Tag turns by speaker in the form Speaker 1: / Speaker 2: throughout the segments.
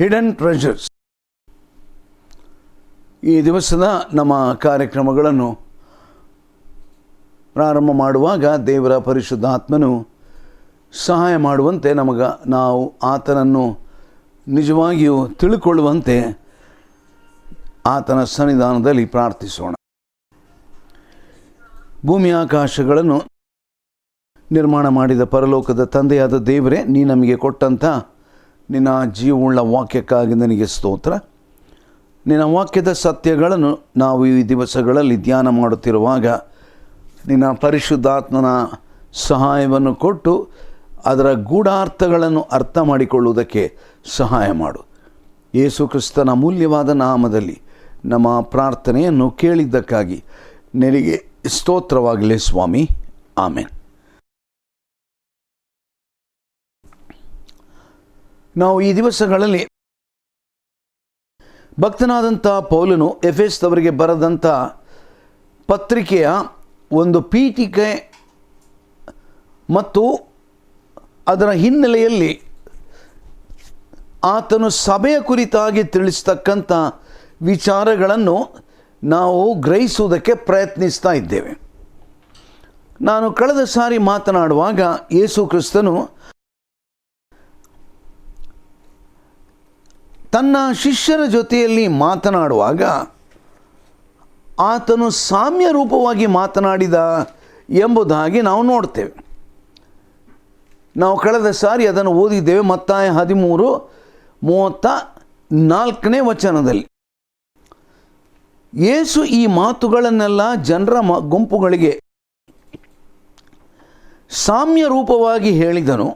Speaker 1: Hidden treasures. ಈ ದಿವಸದ ನಮ್ಮ ಕಾರ್ಯಕ್ರಮಗಳನ್ನು ಪ್ರಾರಂಭ ಮಾಡುವಾಗ ದೇವರ ಪರಿಶುದ್ಧಾತ್ಮನು ಸಹಾಯ ಮಾಡುವಂತೆ ನಾವು ಆತನನ್ನು ನಿಜವಾಗಿಯೂ ತಿಳ್ಕೊಳ್ಳುವಂತೆ ಆತನ ಸನ್ನಿಧಾನದಲ್ಲಿ ಪ್ರಾರ್ಥಿಸೋಣ. ಭೂಮಿ ಆಕಾಶಗಳನ್ನು ನಿರ್ಮಾಣ ಮಾಡಿದ ಪರಲೋಕದ ತಂದೆಯಾದ ದೇವರೇ, ನೀ ನಮಗೆ ಕೊಟ್ಟಂಥ ನಿನ್ನ ಜೀವವುಳ್ಳ ವಾಕ್ಯಕ್ಕಾಗಿ ನನಗೆ ಸ್ತೋತ್ರ. ನಿನ್ನ ವಾಕ್ಯದ ಸತ್ಯಗಳನ್ನು ನಾವು ಈ ದಿವಸಗಳಲ್ಲಿ ಧ್ಯಾನ ಮಾಡುತ್ತಿರುವಾಗ ನಿನ್ನ ಪರಿಶುದ್ಧಾತ್ಮನ ಸಹಾಯವನ್ನು ಕೊಟ್ಟು ಅದರ ಗೂಢಾರ್ಥಗಳನ್ನು ಅರ್ಥ ಮಾಡಿಕೊಳ್ಳುವುದಕ್ಕೆ ಸಹಾಯ ಮಾಡು. ಯೇಸು ಕ್ರಿಸ್ತನ ಅಮೂಲ್ಯವಾದ ನಾಮದಲ್ಲಿ ನಮ್ಮ ಪ್ರಾರ್ಥನೆಯನ್ನು ಕೇಳಿದ್ದಕ್ಕಾಗಿ ನಿನಗೆ ಸ್ತೋತ್ರವಾಗಲಿ ಸ್ವಾಮಿ. ಆಮೆನ್. ನಾವು ಈ ದಿವಸಗಳಲ್ಲಿ ಭಕ್ತನಾದಂಥ ಪೌಲನು ಎಫೆಸದವರಿಗೆ ಬರೆದಂಥ ಪತ್ರಿಕೆಯ ಒಂದು ಪೀಠಿಕೆ ಮತ್ತು ಅದರ ಹಿನ್ನೆಲೆಯಲ್ಲಿ ಆತನು ಸಭೆಯ ಕುರಿತಾಗಿ ತಿಳಿಸ್ತಕ್ಕಂಥ ವಿಚಾರಗಳನ್ನು ನಾವು ಗ್ರಹಿಸುವುದಕ್ಕೆ ಪ್ರಯತ್ನಿಸ್ತಾ ಇದ್ದೇವೆ. ನಾನು ಕಳೆದ ಸಾರಿ ಮಾತನಾಡುವಾಗ ಯೇಸು ಕ್ರಿಸ್ತನು ತನ್ನ ಶಿಷ್ಯರ ಜೊತೆಯಲ್ಲಿ ಮಾತನಾಡುವಾಗ ಆತನು ಸಾಮ್ಯ ರೂಪವಾಗಿ ಮಾತನಾಡಿದ ಎಂಬುದಾಗಿ ನಾವು ನೋಡ್ತೇವೆ. ನಾವು ಕಳೆದ ಸಾರಿ ಅದನ್ನು ಓದಿದ್ದೇವೆ. ಮತ್ತಾಯ 13:34 ವಚನದಲ್ಲಿ ಯೇಸು ಈ ಮಾತುಗಳನ್ನೆಲ್ಲ ಜನರ ಗುಂಪುಗಳಿಗೆ ಸಾಮ್ಯ ರೂಪವಾಗಿ ಹೇಳಿದನು,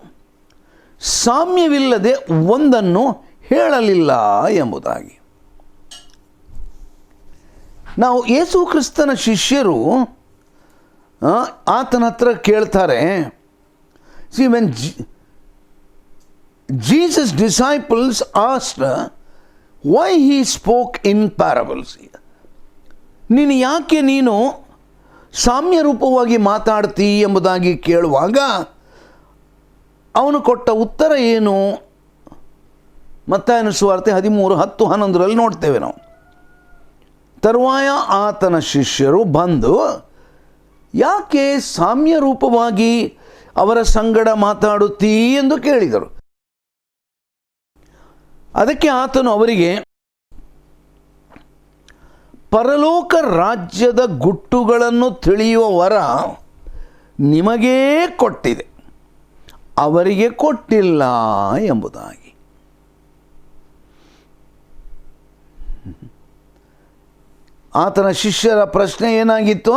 Speaker 1: ಸಾಮ್ಯವಿಲ್ಲದೆ ಒಂದನ್ನು ಹೇಳಲಿಲ್ಲ ಎಂಬುದಾಗಿ. ನಾವು ಯೇಸು ಕ್ರಿಸ್ತನ ಶಿಷ್ಯರು ಆತನ ಹತ್ರ ಕೇಳ್ತಾರೆ, See, when Jesus' disciples asked why he spoke in parables, ನೀನು ಸಾಮ್ಯ ರೂಪವಾಗಿ ಮಾತಾಡ್ತೀ ಎಂಬುದಾಗಿ ಕೇಳುವಾಗ ಅವನು ಕೊಟ್ಟ ಉತ್ತರ ಏನು? ಮತ್ತಾಯನ ಸುವಾರ್ತೆ 13:10-11 ನೋಡ್ತೇವೆ ನಾವು. ತರುವಾಯ ಆತನ ಶಿಷ್ಯರು ಬಂದು, ಯಾಕೆ ಸಾಮ್ಯ ರೂಪವಾಗಿ ಅವರ ಸಂಗಡ ಮಾತಾಡುತ್ತೀ ಎಂದು ಕೇಳಿದರು. ಅದಕ್ಕೆ ಆತನು ಅವರಿಗೆ, ಪರಲೋಕ ರಾಜ್ಯದ ಗುಟ್ಟುಗಳನ್ನು ತಿಳಿಯುವ ವರ ನಿಮಗೇ ಕೊಟ್ಟಿದೆ, ಅವರಿಗೆ ಕೊಟ್ಟಿಲ್ಲ ಎಂಬುದಾಗಿ. ಆತನ ಶಿಷ್ಯರ ಪ್ರಶ್ನೆ ಏನಾಗಿತ್ತು?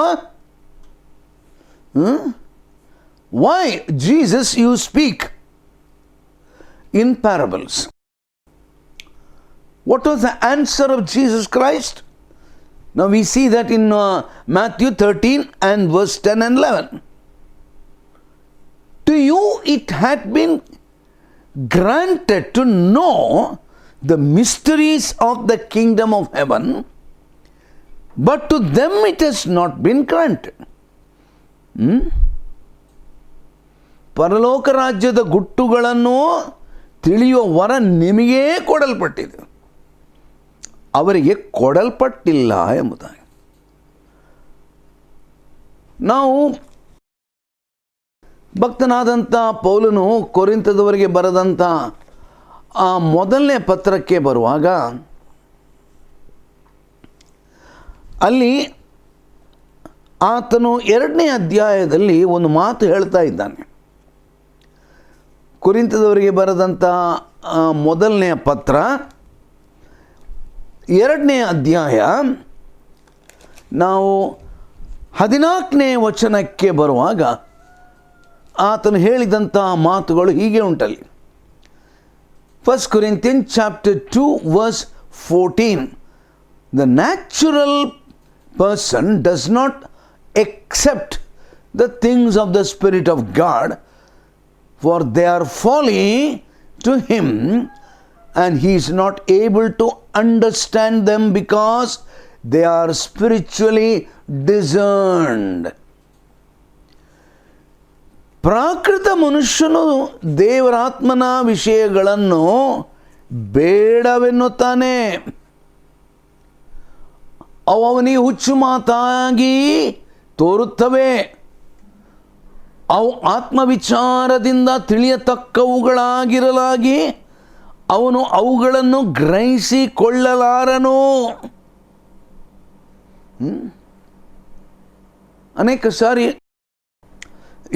Speaker 1: Why, Jesus, you speak in parables? What was the answer of Jesus Christ? Now we see that in Matthew 13 and verse 10 and 11. To you it had been granted to know the mysteries of the kingdom of heaven, but to them it has not been granted. ಪರಲೋಕ ರಾಜ್ಯದ ಗುಟ್ಟುಗಳನ್ನು ತಿಳಿಯುವ ವರ ನಿಮಗೇ ಕೊಡಲ್ಪಟ್ಟಿದೆ, ಅವರಿಗೆ ಕೊಡಲ್ಪಟ್ಟಿಲ್ಲ ಎಂಬುದಾಗಿ. ನಾವು ಭಕ್ತನಾದಂಥ ಪೌಲನು ಕೊರಿಂಥದವರಿಗೆ ಬರೆದಂಥ ಆ ಮೊದಲನೇ ಪತ್ರಕ್ಕೆ ಬರುವಾಗ ಅಲ್ಲಿ ಆತನು 2ನೇ ಅಧ್ಯಾಯದಲ್ಲಿ ಒಂದು ಮಾತು ಹೇಳ್ತಾ ಇದ್ದಾನೆ. ಕೊರಿಂಥದವರಿಗೆ ಬರೆದಂಥ ಮೊದಲನೆಯ ಪತ್ರ 2ನೇ ಅಧ್ಯಾಯ ನಾವು 14ನೇ ವಚನಕ್ಕೆ ಬರುವಾಗ ಆತನು ಹೇಳಿದಂಥ ಮಾತುಗಳು ಹೀಗೆ ಉಂಟಲ್ಲಿ. 1 Corinthians chapter 2 verse 14. The natural person does not accept the things of the Spirit of God, for they are folly to him, and he is not able to understand them because they are spiritually discerned. ಪ್ರಾಕೃತ ಮನುಷ್ಯನು ದೇವರಾತ್ಮನ ವಿಷಯಗಳನ್ನು ಬೇಡವೆನ್ನುತ್ತಾನೆ. ಅವು ಅವನಿಗೆ ಹುಚ್ಚು ಮಾತಾಗಿ ತೋರುತ್ತವೆ. ಅವು ಆತ್ಮವಿಚಾರದಿಂದ ತಿಳಿಯತಕ್ಕವುಗಳಾಗಿರಲಾಗಿ ಅವನು ಅವುಗಳನ್ನು ಗ್ರಹಿಸಿಕೊಳ್ಳಲಾರನು. ಅನೇಕ ಸಾರಿ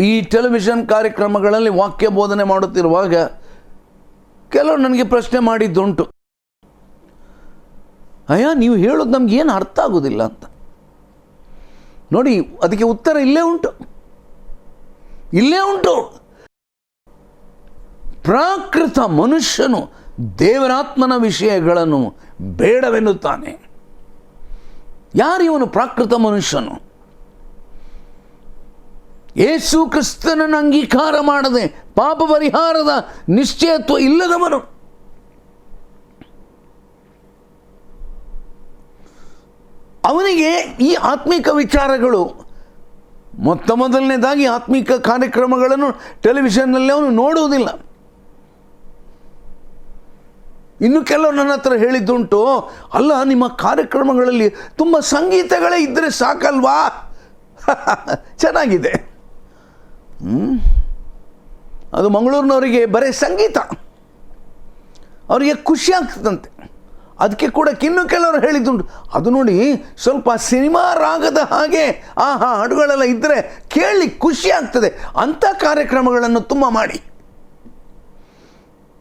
Speaker 1: ಈ ಟೆಲಿವಿಷನ್ ಕಾರ್ಯಕ್ರಮಗಳಲ್ಲಿ ವಾಕ್ಯ ಬೋಧನೆ ಮಾಡುತ್ತಿರುವಾಗ ಕೆಲವರು ನನಗೆ ಪ್ರಶ್ನೆ ಮಾಡಿದ್ದುಂಟು, ಅಯ್ಯ ನೀವು ಹೇಳೋದು ನಮ್ಗೆ ಏನು ಅರ್ಥ ಆಗೋದಿಲ್ಲ ಅಂತ. ನೋಡಿ, ಅದಕ್ಕೆ ಉತ್ತರ ಇಲ್ಲೇ ಉಂಟು. ಪ್ರಾಕೃತ ಮನುಷ್ಯನು ದೇವರಾತ್ಮನ ವಿಷಯಗಳನ್ನು ಬೇಡವೆನ್ನುತ್ತಾನೆ. ಯಾರು ಇವನು ಪ್ರಾಕೃತ ಮನುಷ್ಯನು? ಯೇಸು ಕ್ರಿಸ್ತನನ್ನು ಅಂಗೀಕಾರ ಮಾಡದೆ ಪಾಪ ಪರಿಹಾರದ ನಿಶ್ಚಯತ್ವ ಇಲ್ಲದವನು. ಅವನಿಗೆ ಈ ಆತ್ಮಿಕ ವಿಚಾರಗಳು, ಮೊದಲನೇದಾಗಿ ಆತ್ಮಿಕ ಕಾರ್ಯಕ್ರಮಗಳನ್ನು ಟೆಲಿವಿಷನ್ನಲ್ಲಿ ಅವನು ನೋಡುವುದಿಲ್ಲ. ಇನ್ನು ಕೆಲವರು ನನ್ನ ಹತ್ರ ಹೇಳಿದ್ದುಂಟು, ಅಲ್ಲ ನಿಮ್ಮ ಕಾರ್ಯಕ್ರಮಗಳಲ್ಲಿ ತುಂಬ ಸಂಗೀತಗಳೇ ಇದ್ದರೆ ಸಾಕಲ್ವಾ? ಚೆನ್ನಾಗಿದೆ. ಅದು ಮಂಗಳೂರಿನವರಿಗೆ ಬರೀ ಸಂಗೀತ, ಅವರಿಗೆ ಖುಷಿ ಆಗ್ತದಂತೆ. ಅದಕ್ಕೆ ಕೂಡ ಇನ್ನು ಕೆಲವರು ಹೇಳಿದ್ದುಂಟು, ಅದು ನೋಡಿ ಸ್ವಲ್ಪ ಸಿನಿಮಾ ರಾಗದ ಹಾಗೆ ಹಾಡುಗಳೆಲ್ಲ ಇದ್ದರೆ ಕೇಳಿ ಖುಷಿ ಆಗ್ತದೆ, ಅಂಥ ಕಾರ್ಯಕ್ರಮಗಳನ್ನು ತುಂಬ ಮಾಡಿ.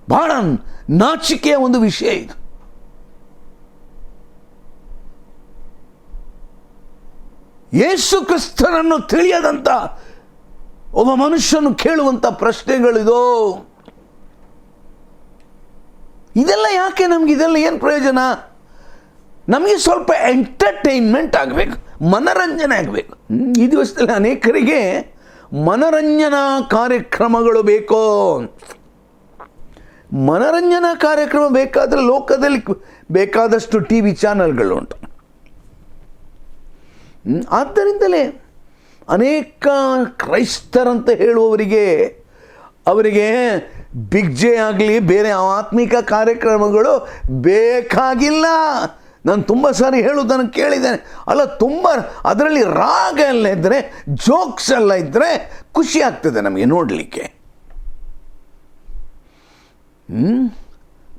Speaker 1: ಬಹಳ ನಾಚಿಕೆಯ ಒಂದು ವಿಷಯ ಇದು. ಯೇಸು ಕ್ರಿಸ್ತನನ್ನು ತಿಳಿಯದಂಥ ಒಬ್ಬ ಮನುಷ್ಯನು ಕೇಳುವಂಥ ಪ್ರಶ್ನೆಗಳಿದೋ. ಇದೆಲ್ಲ ಯಾಕೆ ನಮ್ಗೆ? ಇದೆಲ್ಲ ಏನು ಪ್ರಯೋಜನ? ನಮಗೆ ಸ್ವಲ್ಪ ಎಂಟರ್ಟೈನ್ಮೆಂಟ್ ಆಗಬೇಕು, ಮನರಂಜನೆ ಆಗಬೇಕು. ಈ ದಿವಸದಲ್ಲಿ ಅನೇಕರಿಗೆ ಮನರಂಜನಾ ಕಾರ್ಯಕ್ರಮಗಳು ಬೇಕೋ. ಮನರಂಜನಾ ಕಾರ್ಯಕ್ರಮ ಬೇಕಾದರೆ ಲೋಕದಲ್ಲಿ ಬೇಕಾದಷ್ಟು ಟಿ ವಿ ಚಾನಲ್ಗಳುಂಟು. ಆದ್ದರಿಂದಲೇ ಅನೇಕ ಕ್ರೈಸ್ತರಂತ ಹೇಳುವವರಿಗೆ ಅವರಿಗೆ ಬಿಗ್ ಜೆ ಆಗಲಿ ಬೇರೆ ಆತ್ಮಿಕ ಕಾರ್ಯಕ್ರಮಗಳು ಬೇಕಾಗಿಲ್ಲ. ನಾನು ತುಂಬ ಸಾರಿ ಹೇಳೋದನ್ನು ಕೇಳಿದ್ದೇನೆ. ಅಲ್ಲ, ತುಂಬ ಅದರಲ್ಲಿ ರಾಗ ಎಲ್ಲ ಇದ್ದರೆ, ಜೋಕ್ಸ್ ಎಲ್ಲ ಇದ್ದರೆ ಖುಷಿ ಆಗ್ತದೆ ನಮಗೆ ನೋಡಲಿಕ್ಕೆ.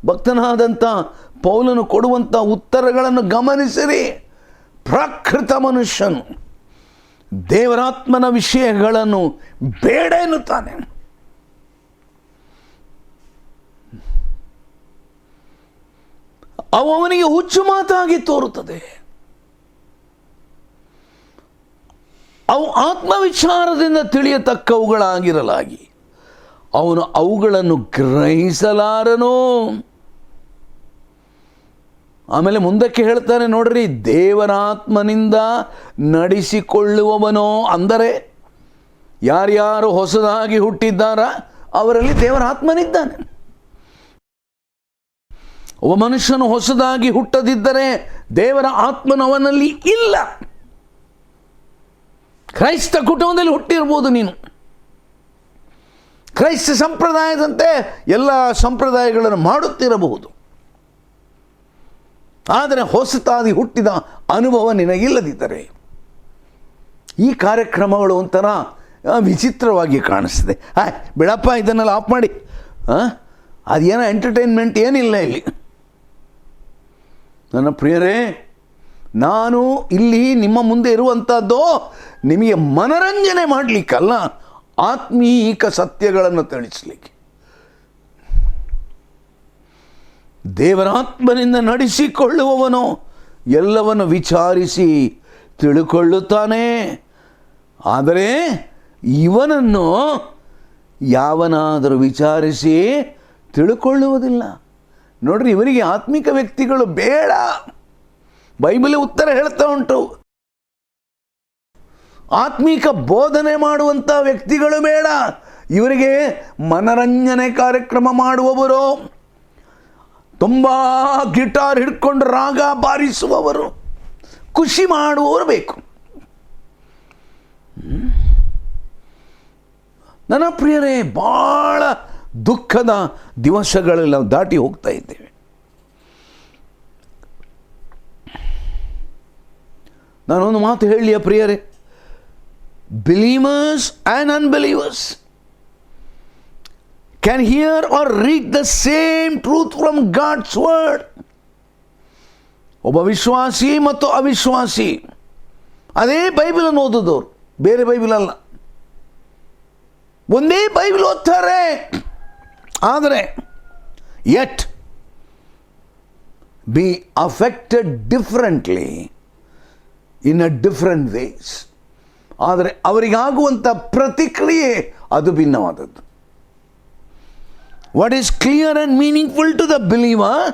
Speaker 1: ಭಕ್ತನಾದಂಥ ಪೌಲನು ಕೊಡುವಂಥ ಉತ್ತರಗಳನ್ನು ಗಮನಿಸಿರಿ. ಪ್ರಾಕೃತ ಮನುಷ್ಯನು ದೇವರಾತ್ಮನ ವಿಷಯಗಳನ್ನು ಬೇಡ ಎನ್ನುತ್ತಾನೆ. ಅವು ಅವನಿಗೆ ಹುಚ್ಚು ಮಾತಾಗಿ ತೋರುತ್ತದೆ. ಅವು ಆತ್ಮವಿಚಾರದಿಂದ ತಿಳಿಯತಕ್ಕವುಗಳಾಗಿರಲಾಗಿ ಅವನು ಅವುಗಳನ್ನು ಗ್ರಹಿಸಲಾರನು. ಆಮೇಲೆ ಮುಂದಕ್ಕೆ ಹೇಳ್ತಾನೆ ನೋಡ್ರಿ, ದೇವರಾತ್ಮನಿಂದ ನಡೆಸಿಕೊಳ್ಳುವವನೋ, ಅಂದರೆ ಯಾರ್ಯಾರು ಹೊಸದಾಗಿ ಹುಟ್ಟಿದ್ದಾರ ಅವರಲ್ಲಿ ದೇವರಾತ್ಮನಿದ್ದಾನೆ. ಒಬ್ಬ ಮನುಷ್ಯನು ಹೊಸದಾಗಿ ಹುಟ್ಟದಿದ್ದರೆ ದೇವರ ಆತ್ಮನವನಲ್ಲಿ ಇಲ್ಲ. ಕ್ರೈಸ್ತ ಕುಟುಂಬದಲ್ಲಿ ಹುಟ್ಟಿರ್ಬೋದು ನೀನು, ಕ್ರೈಸ್ತ ಸಂಪ್ರದಾಯದಂತೆ ಎಲ್ಲ ಸಂಪ್ರದಾಯಗಳನ್ನು ಮಾಡುತ್ತಿರಬಹುದು, ಆದರೆ ಹೊಸತಾಗಿ ಹುಟ್ಟಿದ ಅನುಭವ ನಿನಗಿಲ್ಲದಿದ್ದರೆ ಈ ಕಾರ್ಯಕ್ರಮಗಳು ಒಂಥರ ವಿಚಿತ್ರವಾಗಿ ಕಾಣಿಸ್ತದೆ. ಬಿಡಪ್ಪ, ಇದನ್ನೆಲ್ಲ ಆಫ್ ಮಾಡಿ, ಅದೇನೋ ಎಂಟರ್ಟೈನ್ಮೆಂಟ್ ಏನಿಲ್ಲ ಇಲ್ಲಿ. ನನ್ನ ಪ್ರಿಯರೇ, ನಾನು ಇಲ್ಲಿ ನಿಮ್ಮ ಮುಂದೆ ಇರುವಂಥದ್ದು ನಿಮಗೆ ಮನರಂಜನೆ ಮಾಡಲಿಕ್ಕಲ್ಲ, ಆತ್ಮೀಕ ಸತ್ಯಗಳನ್ನು ತಿಳಿಸಲಿಕ್ಕೆ. ದೇವರಾತ್ಮನಿಂದ ನಡೆಸಿಕೊಳ್ಳುವವನು ಎಲ್ಲವನ್ನು ವಿಚಾರಿಸಿ ತಿಳುಕೊಳ್ಳುತ್ತಾನೆ, ಆದರೆ ಇವನನ್ನು ಯಾವನಾದರೂ ವಿಚಾರಿಸಿ ತಿಳುಕೊಳ್ಳುವುದಿಲ್ಲ. ನೋಡ್ರಿ, ಇವರಿಗೆ ಆತ್ಮಿಕ ವ್ಯಕ್ತಿಗಳು ಬೇಡ. ಬೈಬಲ್ ಉತ್ತರ ಹೇಳ್ತಾ ಉಂಟು. ಆತ್ಮಿಕ ಬೋಧನೆ ಮಾಡುವಂಥ ವ್ಯಕ್ತಿಗಳು ಬೇಡ ಇವರಿಗೆ. ಮನರಂಜನೆ ಕಾರ್ಯಕ್ರಮ ಮಾಡುವವರು, ತುಂಬ ಗಿಟಾರ್ ಹಿಡ್ಕೊಂಡು ರಾಗ ಬಾರಿಸುವವರು, ಖುಷಿ ಮಾಡುವವರು ಬೇಕು. ನನ್ನ ಪ್ರಿಯರೇ, ಭಾಳ ದುಃಖದ ದಿವಸಗಳಲ್ಲಿ ನಾವು ದಾಟಿ ಹೋಗ್ತಾ ಇದ್ದೇವೆ. ನಾನೊಂದು ಮಾತು ಹೇಳಲಿಯ ಪ್ರಿಯರೇ, believers and unbelievers can hear or read the same truth from God's word. ಒಬ್ಬ ವಿಶ್ವಾಸಿ ಮತ್ತು ಅವಿಶ್ವಾಸಿ ಅದೇ ಬೈಬಲನ್ನು ಓದೋದವ್ರು, ಬೇರೆ ಬೈಬಲ್ ಅಲ್ಲ, ಒಂದೇ ಬೈಬಲ್ ಓದ್ತಾರೆ. ಆದರೆ yet be affected differently in a different ways. ಆದರೆ ಅವರಿಗಾಗುವಂಥ ಪ್ರತಿಕ್ರಿಯೆ ಅದು ಭಿನ್ನವಾದದ್ದು. What is clear and meaningful to the believer,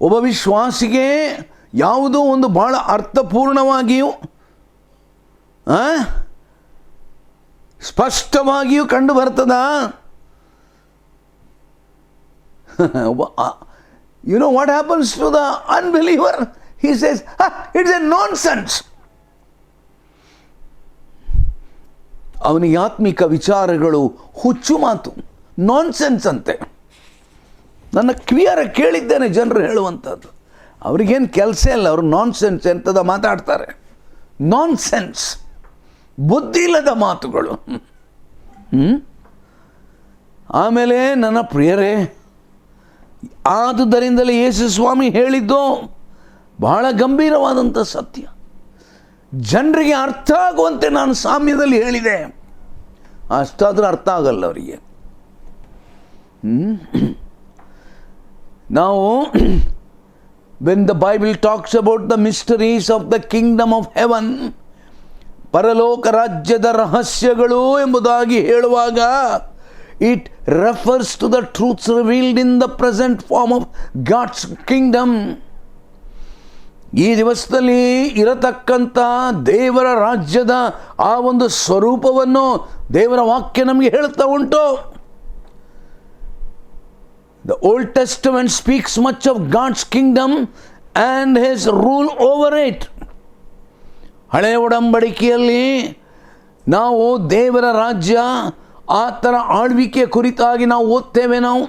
Speaker 1: ಒಬ್ಬ ವಿಶ್ವಾಸಿಗೆ ಯಾವುದೋ ಒಂದು ಬಹಳ ಅರ್ಥಪೂರ್ಣವಾಗಿಯೂ ಸ್ಪಷ್ಟವಾಗಿಯೂ ಕಂಡು ಬರ್ತದ. You know what happens to the unbeliever? He says, it's a nonsense. ಅವನಿಗೆ ಆತ್ಮಿಕ ವಿಚಾರಗಳು ಹುಚ್ಚು ಮಾತು, ನಾನ್ಸೆನ್ಸ್ ಅಂತೆ. ನನ್ನ ಕಿವಿಯಾರ ಕೇಳಿದ್ದೇನೆ ಜನರು ಹೇಳುವಂಥದ್ದು. ಅವ್ರಿಗೇನು ಕೆಲಸ ಇಲ್ಲ, ಅವರು ನಾನ್ಸೆನ್ಸ್ ಎಂಥದ ಮಾತಾಡ್ತಾರೆ. ನಾನ್ಸೆನ್ಸ್, ಬುದ್ಧಿ ಇಲ್ಲದ ಮಾತುಗಳು. ಆಮೇಲೆ ನನ್ನ ಪ್ರಿಯರೇ, ಆದುದರಿಂದಲೇ ಯೇಸು ಸ್ವಾಮಿ ಹೇಳಿದ್ದು ಬಹಳ ಗಂಭೀರವಾದಂಥ ಸತ್ಯ. ಜನರಿಗೆ ಅರ್ಥ ಆಗುವಂತೆ ನಾನು ಸಾಮ್ಯದಲ್ಲಿ ಹೇಳಿದೆ, ಅಷ್ಟಾದರೂ ಅರ್ಥ ಆಗಲ್ಲ ಅವರಿಗೆ. ನಾವು when the Bible talks about the mysteries of the kingdom of heaven, ಪರಲೋಕ ರಾಜ್ಯದ ರಹಸ್ಯಗಳು ಎಂಬುದಾಗಿ ಹೇಳುವಾಗ it refers to the truths revealed in the present form of God's kingdom. ಈ ದಿವಸದಲ್ಲಿ ಇರತಕ್ಕಂಥ ದೇವರ ರಾಜ್ಯದ ಆ ಒಂದು ಸ್ವರೂಪವನ್ನು ದೇವರ ವಾಕ್ಯ ನಮಗೆ ಹೇಳ್ತಾ ಉಂಟು. The Old Testament speaks much of God's kingdom and his rule over it. ಹಳೆಯ ಒಡಂಬಡಿಕೆಯಲ್ಲಿ ನಾವು ದೇವರ ರಾಜ್ಯ, ಆತನ ಆಳ್ವಿಕೆ ಕುರಿತಾಗಿ ನಾವು ಓದ್ತೇವೆ. ನಾವು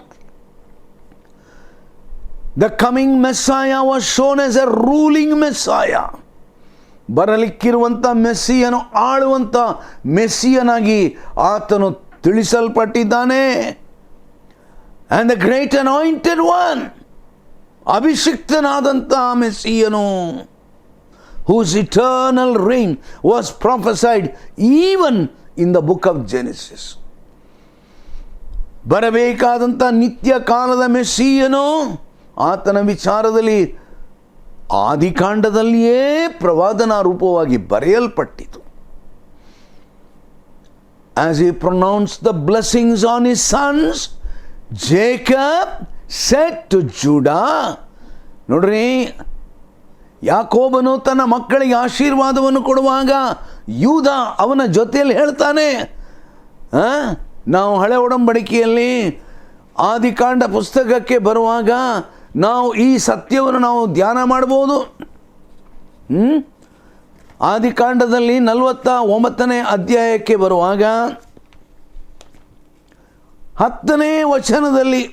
Speaker 1: the coming Messiah was shown as a ruling Messiah. ಬರಲಿಕ್ಕಿರುವಂಥ ಮೆಸ್ಸಿಯನು ಆಳುವಂಥ ಮೆಸ್ಸಿಯನಾಗಿ ಆತನು ತಿಳಿಸಲ್ಪಟ್ಟಿದ್ದಾನೆ. And the great anointed one, ಅಭಿಷಿಕ್ತನಾದಂಥ ಮೆಸ್ಸಿಯನು, whose eternal reign was prophesied even in the book of Genesis. ಬರಬೇಕಾದಂಥ ನಿತ್ಯ ಕಾಲದ ಮೆಸ್ಸಿಯನು ಆತನ ವಿಚಾರದಲ್ಲಿ ಆದಿಕಾಂಡದಲ್ಲಿಯೇ ಪ್ರವಾದನಾ ರೂಪವಾಗಿ ಬರೆಯಲ್ಪಟ್ಟಿತು. As he pronounced the blessings on his sons, Jacob said to Judah, ನೋಡ್ರಿ, ಯಾಕೋಬನು ತನ್ನ ಮಕ್ಕಳಿಗೆ ಆಶೀರ್ವಾದವನ್ನು ಕೊಡುವಾಗ ಯೂದ ಅವನ ಜೊತೆಯಲ್ಲಿ ಹೇಳ್ತಾನೆ. ನಾವು ಹಳೆ ಒಡಂಬಡಿಕೆಯಲ್ಲಿ ಆದಿಕಾಂಡ ಪುಸ್ತಕಕ್ಕೆ ಬರುವಾಗ ನಾವು ಈ ಸತ್ಯವನ್ನು ನಾವು ಧ್ಯಾನ ಮಾಡ್ಬೋದು. ಆದಿಕಾಂಡದಲ್ಲಿ 49ನೇ ಅಧ್ಯಾಯಕ್ಕೆ ಬರುವಾಗ 10ನೇ ವಚನದಲ್ಲಿ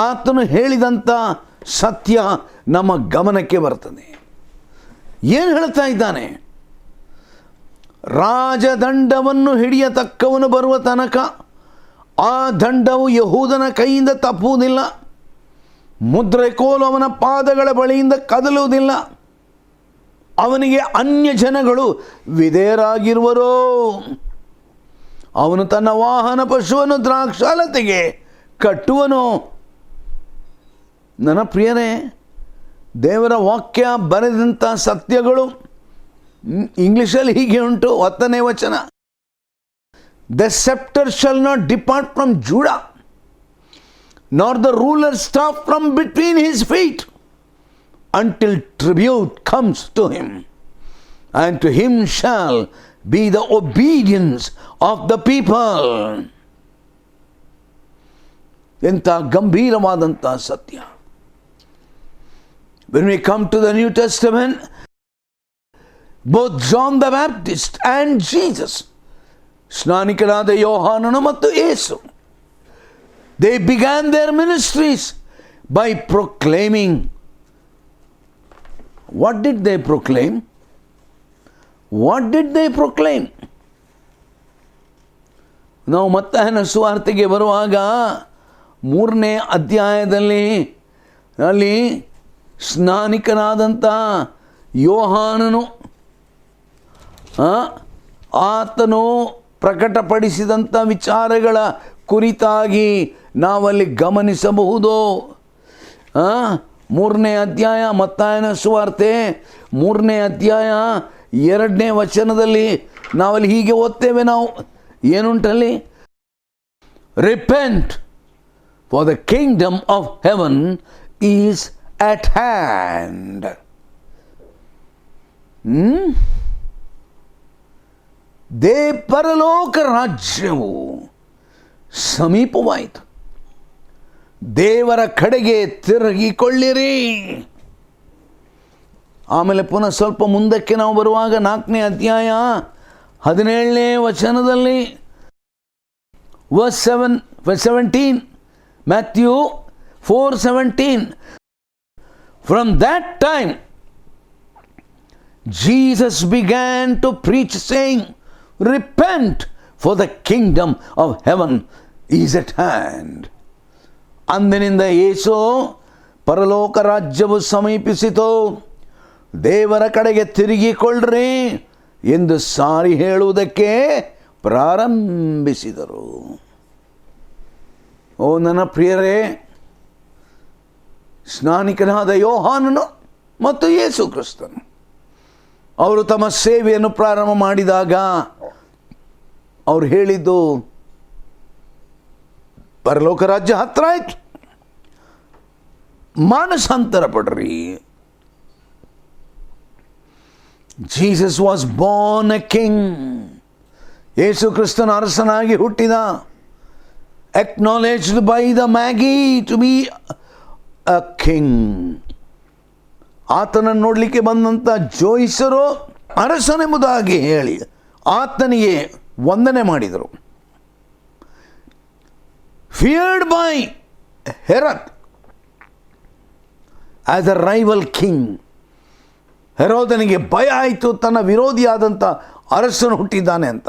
Speaker 1: ಆತನು ಹೇಳಿದಂಥ ಸತ್ಯ ನಮ್ಮ ಗಮನಕ್ಕೆ ಬರ್ತದೆ. ಏನು ಹೇಳ್ತಾ ಇದ್ದಾನೆ? ರಾಜದಂಡವನ್ನು ಹಿಡಿಯತಕ್ಕವನು ಬರುವ ತನಕ ಆ ದಂಡವು ಯಹೂದನ ಕೈಯಿಂದ ತಪ್ಪುವುದಿಲ್ಲ, ಮುದ್ರೆ ಕೋಲು ಅವನ ಪಾದಗಳ ಬಳಿಯಿಂದ ಕದಲುವುದಿಲ್ಲ. ಅವನಿಗೆ ಅನ್ಯ ಜನಗಳು ವಿಧೇಯರಾಗಿರುವರೋ. ಅವನು ತನ್ನ ವಾಹನ ಪಶುವನ್ನು ದ್ರಾಕ್ಷಾಲತೆಗೆ ಕಟ್ಟುವನು. ನನ್ನ ಪ್ರಿಯರೇ, ದೇವರ ವಾಕ್ಯ ಬರೆದಂಥ ಸತ್ಯಗಳು ಇಂಗ್ಲಿಷಲ್ಲಿ ಹೀಗೆ ಉಂಟು. 10ನೇ ವಚನ, the scepter shall not depart from Judah, nor the ruler's staff from between his feet, until tribute comes to him, and to him shall be the obedience of the people. ಎಂಥ ಗಂಭೀರವಾದಂಥ ಸತ್ಯ. When we come to the New Testament, both John the Baptist and Jesus, ಸ್ನಾನಿಕನಾದ ಯೋಹಾನನು ಮತ್ತು ಯೇಸು, they began their ministries by proclaiming What did they proclaim? What did they proclaim? ನಾವು ಮತ್ತಾಯನ ಸುವಾರ್ತೆಗೆ ಬರುವಾಗ 3ನೇ ಅಧ್ಯಾಯದಲ್ಲಿ ಅಲ್ಲಿ ಸ್ನಾನಿಕನಾದಂಥ ಯೋಹಾನನು ಆತನು ಪ್ರಕಟಪಡಿಸಿದಂಥ ವಿಚಾರಗಳ ಕುರಿತಾಗಿ ನಾವಲ್ಲಿ ಗಮನಿಸಬಹುದು. 3ನೇ ಅಧ್ಯಾಯ ಮತ್ತಾಯನ ಸುವಾರ್ತೆ 3ನೇ ಅಧ್ಯಾಯ 2ನೇ ವಚನದಲ್ಲಿ ನಾವಲ್ಲಿ ಹೀಗೆ ಓದ್ತೇವೆ. ನಾವು ಏನುಂಟಲ್ಲಿ? Repent, for the kingdom of heaven is at hand. ಪರಲೋಕ ರಾಜ್ಯವು ಸಮೀಪವಾಯಿತು, ದೇವರ ಕಡೆಗೆ ತಿರುಗಿಕೊಳ್ಳಿರಿ. ಆಮೇಲೆ ಪುನಃ ಸ್ವಲ್ಪ ಮುಂದಕ್ಕೆ ನಾವು ಬರುವಾಗ 4ನೇ ಅಧ್ಯಾಯ 17ನೇ ವಚನದಲ್ಲಿ verse 17, Matthew 4:17, from that time Jesus began to preach, saying, repent, for the kingdom of heaven is at hand. ಅಂದಿನಿಂದ ಯೇಸು ಪರಲೋಕ ರಾಜ್ಯವು ಸಮೀಪಿಸಿತು, ದೇವರ ಕಡೆಗೆ ತಿರುಗಿಕೊಳ್ಳ್ರಿ ಎಂದು ಸಾರಿ ಹೇಳುವುದಕ್ಕೆ ಪ್ರಾರಂಭಿಸಿದರು. ಓ ನನ್ನ ಪ್ರಿಯರೇ, ಸ್ನಾನಿಕನಾದ ಯೋಹಾನನು ಮತ್ತು ಯೇಸು ಕ್ರಿಸ್ತನು ಅವರು ತಮ್ಮ ಸೇವೆಯನ್ನು ಪ್ರಾರಂಭ ಮಾಡಿದಾಗ ಅವರು ಹೇಳಿದ್ದು, ಪರಲೋಕ ರಾಜ್ಯ ಹತ್ರ ಆಯ್ತು, ಮಾನಸಾಂತರ ಪಡ್ರಿ. Jesus was born a king. ಯೇಸು ಕ್ರಿಸ್ತನ ಅರಸನಾಗಿ ಹುಟ್ಟಿದ, acknowledged by the Magi to be a king. ಆತನನ್ನು ನೋಡಲಿಕ್ಕೆ ಬಂದಂಥ ಜೋಯಿಸರು ಅರಸನೆಂಬುದಾಗಿ ಹೇಳಿ ಆತನಿಗೆ ವಂದನೆ ಮಾಡಿದರು. feared by Herod as a rival king. ಹೆರೋದನಿಗೆ ಭಯ ಆಯಿತು, ತನ್ನ ವಿರೋಧಿಯಾದಂಥ ಅರಸನು ಹುಟ್ಟಿದ್ದಾನೆ ಅಂತ.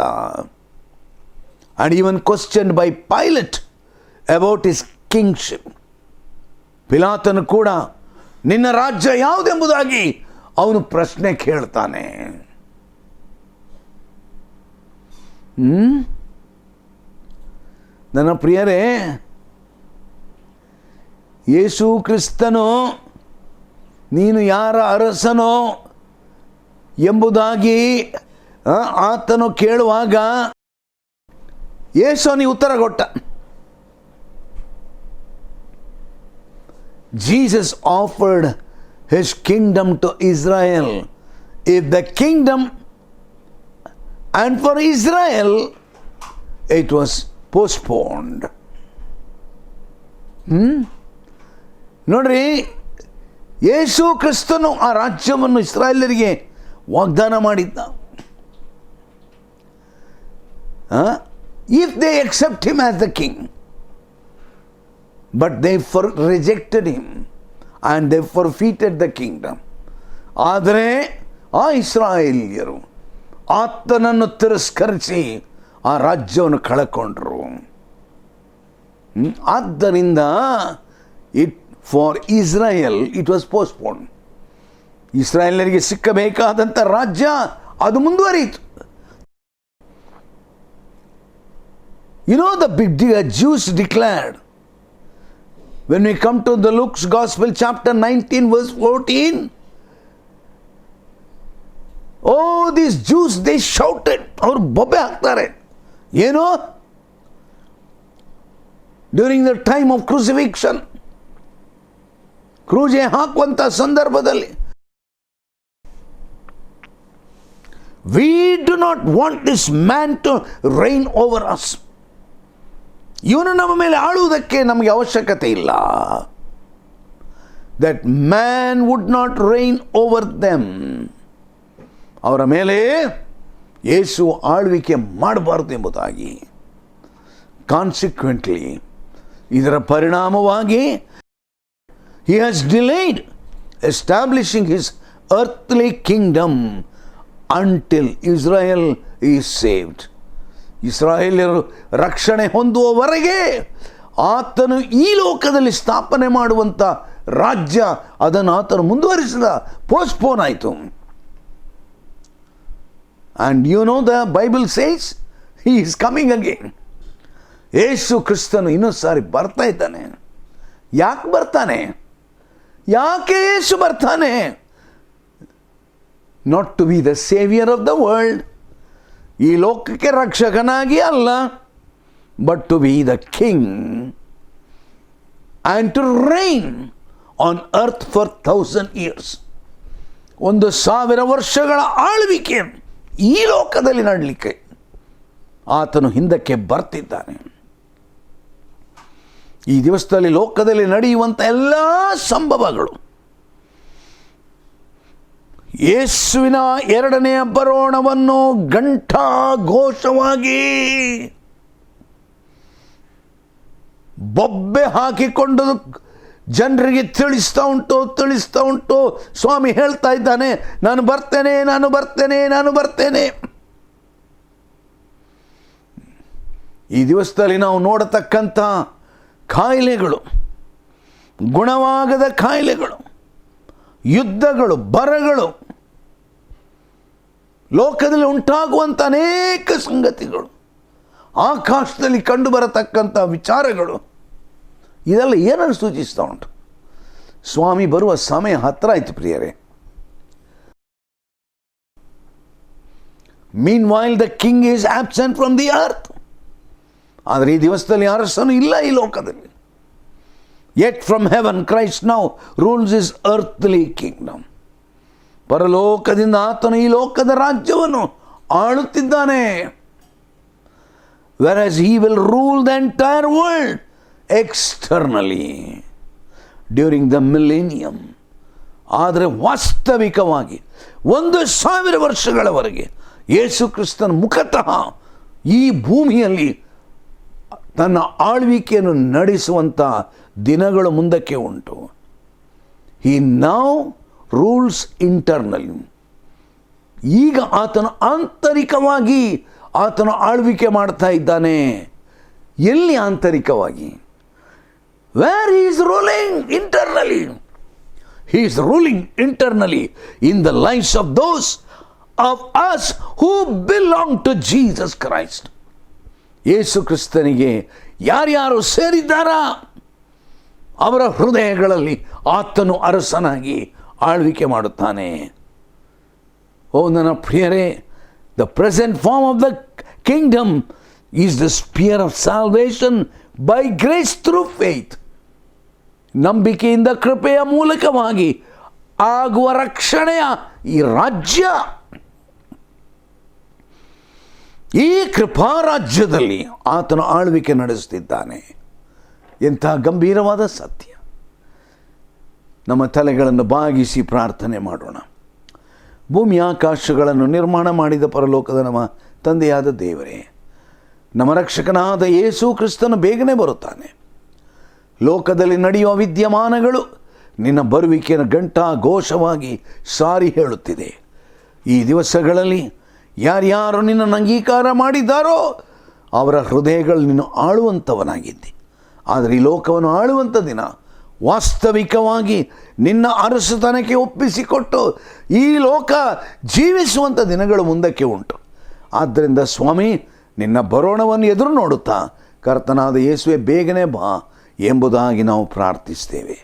Speaker 1: And even questioned by Pilate about his kingship. ಪಿಲಾತನು ಕೂಡ ನಿನ್ನ ರಾಜ್ಯ ಯಾವುದೆಂಬುದಾಗಿ ಅವನು ಪ್ರಶ್ನೆ ಕೇಳ್ತಾನೆ. ನನ್ನ ಪ್ರಿಯರೇ, ಯೇಸು ಕ್ರಿಸ್ತನು ನೀನು ಯಾರ ಅರಸನೋ ಎಂಬುದಾಗಿ ಆತನು ಕೇಳುವಾಗ ಯೇಸುನಿ ಉತ್ತರ ಕೊಟ್ಟ. Jesus offered his kingdom to Israel. If the kingdom, and for Israel it was postponed. ನೋಡ್ರಿ, ಯೇಸು ಕ್ರಿಸ್ತನು ಆ ರಾಜ್ಯವನ್ನು ಇಸ್ರಾಯೇಲರಿಗೆ ವಾಗ್ದಾನ ಮಾಡಿದ್ದ. If they accept him as the king, but they rejected him and they forfeited the kingdom. ಆದರೆ ಆ ಇಸ್ರಾಯೇಲ್ಯರು ಆತನನ್ನು ತಿರಸ್ಕರಿಸಿ ಆ ರಾಜ್ಯವನ್ನು ಕಳಕೊಂಡ್ರು. ಆದ್ದರಿಂದ for Israel it was postpone. ಇಸ್ರಾಯೇಲರಿಗೆ ಸಿಕ್ಕಬೇಕಾದಂಥ ರಾಜ್ಯ ಅದು ಮುಂದುವರಿಯಿತು. You know, the big Jews declared, when we come to the Luke's Gospel chapter 19 verse 14, oh, these Jews, they shouted, ಅವರು ಬೊಬ್ಬೆ ಹಾಕ್ತಾರೆ. ಏನು? During the time of crucifixion, ಕ್ರೂಜೆ ಹಾಕುವಂಥ ಸಂದರ್ಭದಲ್ಲಿ, we do not want this man to reign over us. ಇವನು ನಮ್ಮ ಮೇಲೆ ಆಳುವುದಕ್ಕೆ ನಮಗೆ ಅವಶ್ಯಕತೆ ಇಲ್ಲ. That man would not reign over them. ಅವರ ಮೇಲೆ ಯೇಸು ಆಳ್ವಿಕೆ ಮಾಡಬಾರದು ಎಂಬುದಾಗಿ. ಕಾನ್ಸಿಕ್ವೆಂಟ್ಲಿ, ಇದರ ಪರಿಣಾಮವಾಗಿ he has delayed establishing his earthly kingdom until Israel is saved. ಇಸ್ರಾಯೇಲ್ಯರು ರಕ್ಷಣೆ ಹೊಂದುವವರೆಗೆ ಆತನು ಈ ಲೋಕದಲ್ಲಿ ಸ್ಥಾಪನೆ ಮಾಡುವಂಥ ರಾಜ್ಯ ಅದನ್ನು ಆತನು ಮುಂದುವರಿಸಿದ, ಪೋಸ್ಟ್ಪೋನ್ ಆಯಿತು. And you know the Bible says he is coming again. ಯೇಸು ಕ್ರಿಸ್ತನು ಇನ್ನೊಂದು ಸಾರಿ ಬರ್ತಾ ಇದ್ದಾನೆ. ಯಾಕೆ ಬರ್ತಾನೆ? ಯಾಕೆ ಯೇಸು ಬರ್ತಾನೆ? Not to be the saviour of the world, ಈ ಲೋಕಕ್ಕೆ ರಕ್ಷಕನಾಗಿ ಅಲ್ಲ, but to be the king and to reign on earth for 1000 years. 1000 ವರ್ಷಗಳ ಆಳ್ವಿಕೆ ಈ ಲೋಕದಲ್ಲಿ ನಡಲಿಕ್ಕೆ ಆತನು ಹಿಂದಕ್ಕೆ ಬರ್ತಿದ್ದಾನೆ. ಈ ದಿವಸದಲ್ಲಿ ಲೋಕದಲ್ಲಿ ನಡೆಯುವಂಥ ಎಲ್ಲ ಸಂಭವಗಳು ಯೇಸುವಿನ ಎರಡನೆಯ ಬರೋಣವನ್ನು ಘಂಟಾಘೋಷವಾಗಿ ಬೊಬ್ಬೆ ಹಾಕಿಕೊಂಡು ಜನರಿಗೆ ತಿಳಿಸ್ತಾ ಉಂಟು. ಸ್ವಾಮಿ ಹೇಳ್ತಾ ಇದ್ದಾನೆ, ನಾನು ಬರ್ತೇನೆ. ಈ ದಿವಸದಲ್ಲಿ ನಾವು ನೋಡತಕ್ಕಂಥ ಕಾಯಿಲೆಗಳು, ಗುಣವಾಗದ ಕಾಯಿಲೆಗಳು, ಯುದ್ಧಗಳು, ಬರಗಳು, ಲೋಕದಲ್ಲಿ ಉಂಟಾಗುವಂಥ ಅನೇಕ ಸಂಗತಿಗಳು, ಆಕಾಶದಲ್ಲಿ ಕಂಡು ಬರತಕ್ಕಂಥ ವಿಚಾರಗಳು, ಇದೆಲ್ಲ ಏನನ್ನು ಸೂಚಿಸ್ತಾ ಉಂಟು? ಸ್ವಾಮಿ ಬರುವ ಸಮಯ ಹತ್ತಿರ ಆಯಿತು ಪ್ರಿಯರೇ. Meanwhile the king is absent from the earth. ಆದರೆ ಈ ದಿವಸದಲ್ಲಿ ಅರಸನು ಇಲ್ಲ ಈ ಲೋಕದಲ್ಲಿ. Yet from heaven Christ now rules his earthly kingdom. ಪರಲೋಕದಿಂದ ಆತನು ಈ ಲೋಕದ ರಾಜ್ಯವನ್ನು ಆಳುತ್ತಿದ್ದಾನೆ. Whereas he will rule the entire world externally during the millennium. ಆದರೆ ವಾಸ್ತವಿಕವಾಗಿ 1000 ವರ್ಷಗಳವರೆಗೆ ಯೇಸು ಕ್ರಿಸ್ತನ ಮುಖತಃ ಈ ಭೂಮಿಯಲ್ಲಿ ತನ್ನ ಆಳ್ವಿಕೆಯನ್ನು ನಡೆಸುವಂಥ ದಿನಗಳು ಮುಂದಕ್ಕೆ ಉಂಟು. He now rules internally. ಈಗ ಆತನು ಆಂತರಿಕವಾಗಿ ಆತನು ಆಳ್ವಿಕೆ ಮಾಡ್ತಾ ಇದ್ದಾನೆ. ಎಲ್ಲಿ ಆಂತರಿಕವಾಗಿ? Where he is ruling internally. He is ruling internally in the lives of those of us who belong to Jesus Christ. ಯೇಸು ಕ್ರಿಸ್ತನಿಗೆ ಯಾರ್ಯಾರು ಸೇರಿದ್ದಾರಾ ಅವರ ಹೃದಯಗಳಲ್ಲಿ ಆತನು ಅರಸನಾಗಿ ಆಳ್ವಿಕೆ ಮಾಡುತ್ತಾನೆ. ಓ ನನ್ನ ಪ್ರಿಯರೇ, the present form of the kingdom is the sphere of salvation by grace through faith. ನಂಬಿಕೆಯಿಂದ ಕೃಪೆಯ ಮೂಲಕವಾಗಿ ಆಗುವ ರಕ್ಷಣೆಯ ಈ ರಾಜ್ಯ, ಈ ಕೃಪಾರಾಜ್ಯದಲ್ಲಿ ಆತನು ಆಳ್ವಿಕೆ ನಡೆಸುತ್ತಿದ್ದಾನೆ. ಎಂಥ ಗಂಭೀರವಾದ ಸತ್ಯ. ನಮ್ಮ ತಲೆಗಳನ್ನು ಬಾಗಿಸಿ ಪ್ರಾರ್ಥನೆ ಮಾಡೋಣ. ಭೂಮಿ ಆಕಾಶಗಳನ್ನು ನಿರ್ಮಾಣ ಮಾಡಿದ ಪರಲೋಕದ ನಮ್ಮ ತಂದೆಯಾದ ದೇವರೇ, ನಮ್ಮ ರಕ್ಷಕನಾದ ಯೇಸು ಕ್ರಿಸ್ತನು ಬೇಗನೆ ಬರುತ್ತಾನೆ. ಲೋಕದಲ್ಲಿ ನಡೆಯುವ ವಿದ್ಯಮಾನಗಳು ನಿನ್ನ ಬರುವಿಕೆಯನ್ನು ಘಂಟಾಘೋಷವಾಗಿ ಸಾರಿ ಹೇಳುತ್ತಿದೆ. ಈ ದಿವಸಗಳಲ್ಲಿ ಯಾರ್ಯಾರು ನಿನ್ನನ್ನು ಅಂಗೀಕಾರ ಮಾಡಿದ್ದಾರೋ ಅವರ ಹೃದಯಗಳು ನಿನ್ನ ಆಳುವಂಥವನಾಗಿದ್ದೆ. ಆದರೆ ಈ ಲೋಕವನ್ನು ಆಳುವಂಥ ದಿನ ವಾಸ್ತವಿಕವಾಗಿ ನಿನ್ನ ಅರಸುತನಕ್ಕೆ ಒಪ್ಪಿಸಿಕೊಟ್ಟು ಈ ಲೋಕ ಜೀವಿಸುವಂಥ ದಿನಗಳು ಮುಂದಕ್ಕೆ ಉಂಟು. ಆದ್ದರಿಂದ ಸ್ವಾಮಿ, ನಿನ್ನ ಬರೋಣವನ್ನು ಎದುರು ನೋಡುತ್ತಾ ಕರ್ತನಾದ ಯೇಸುವೆ ಬೇಗನೆ ಬಾ ಎಂಬುದಾಗಿ ನಾವು ಪ್ರಾರ್ಥಿಸ್ತೇವೆ.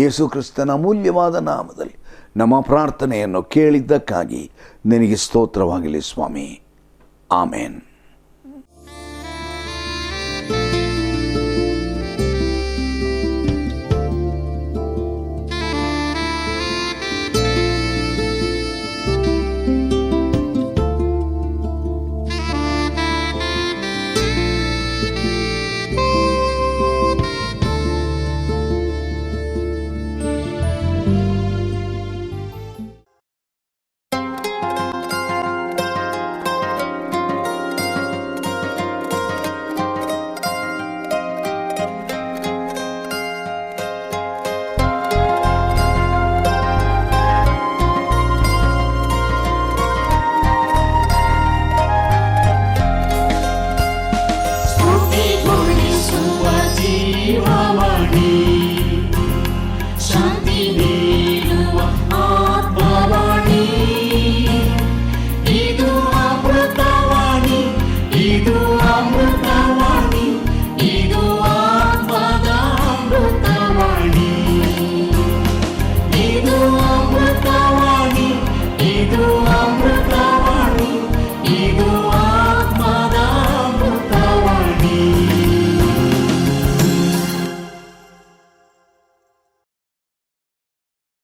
Speaker 1: ಯೇಸು ಕ್ರಿಸ್ತನ ಅಮೂಲ್ಯವಾದ ನಾಮದಲ್ಲಿ ನಮ್ಮ ಪ್ರಾರ್ಥನೆಯನ್ನು ಕೇಳಿದ್ದಕ್ಕಾಗಿ ನಿನಗೆ ಸ್ತೋತ್ರವಾಗಲಿ ಸ್ವಾಮಿ. ಆಮೇನ್.